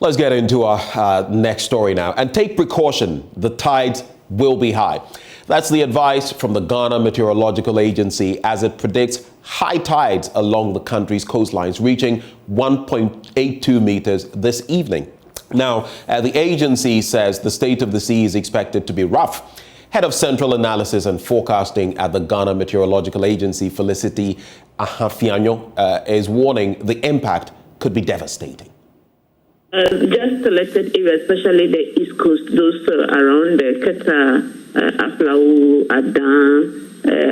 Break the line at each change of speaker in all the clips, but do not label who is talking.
Let's get into our next story now. And take precaution, the tides will be high. That's the advice from the Ghana Meteorological Agency as it predicts high tides along the country's coastlines, reaching 1.82 meters this evening. Now, the agency says the state of the sea is expected to be rough. Head of Central Analysis and Forecasting at the Ghana Meteorological Agency, Felicity Ahafianyo, is warning the impact could be devastating.
Just selected areas, especially the East Coast, those around the Keta, Aflau, Adan,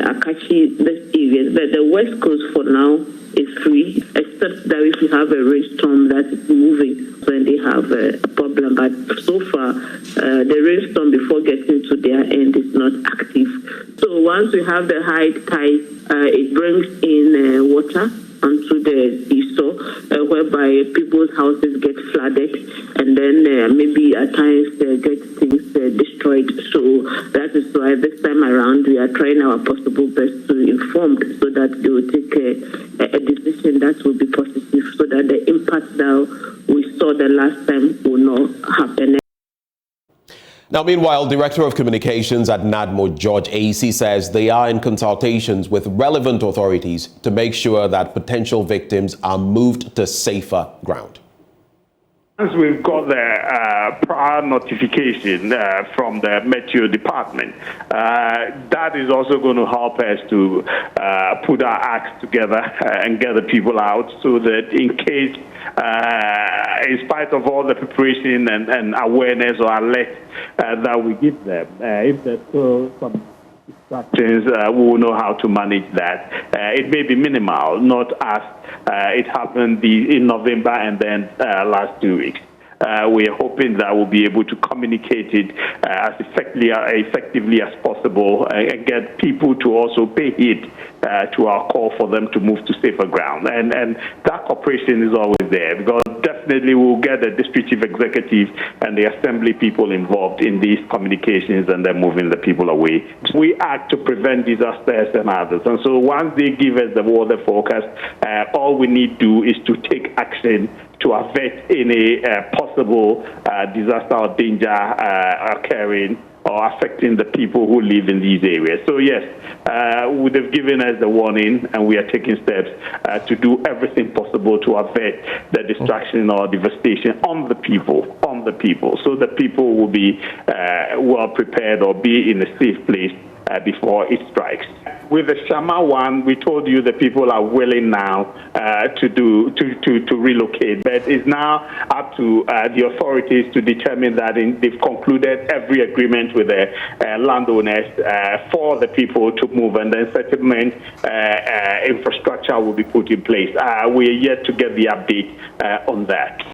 Akachi, these areas. But the West Coast for now is free, except that if you have a rainstorm that is moving, then they have a problem. But so far, the rainstorm before getting to their end is not active. So once we have the high tide, it brings in water onto the seesaw, whereby people's houses get flooded, and then maybe at times get things destroyed. So that is why this time around we are trying our possible best to inform so that they will take a decision that will be positive, so that the impact that we saw the last time will not happen.
Now, meanwhile, Director of Communications at NADMO, George AC, says they are in consultations with relevant authorities to make sure that potential victims are moved to safer ground.
Once we've got the prior notification from the Meteo Department, that is also going to help us to put our acts together and get the people out, so that in case, in spite of all the preparation and awareness or alert that we give them, if there's still some distractions, we will know how to manage that. It may be minimal, not as it happened in November and then last 2 weeks. We are hoping that we'll be able to communicate it as effectively as possible and get people to also pay heed to our call for them to move to safer ground. And that cooperation is always there, because definitely we'll get the district chief executive and the assembly people involved in these communications and then moving the people away. We act to prevent disasters and others. And so once they give us the weather forecast, all we need to do is to take action to avert any possible disaster or danger occurring or affecting the people who live in these areas. So yes, they've given us the warning, and we are taking steps to do everything possible to avert the destruction or devastation on the people, so the people will be well prepared or be in a safe place before it strikes. With the Shama one, we told you the people are willing now to relocate, but it's now up to the authorities to determine that they've concluded every agreement with the landowners for the people to move, and then settlement infrastructure will be put in place. We are yet to get the update on that.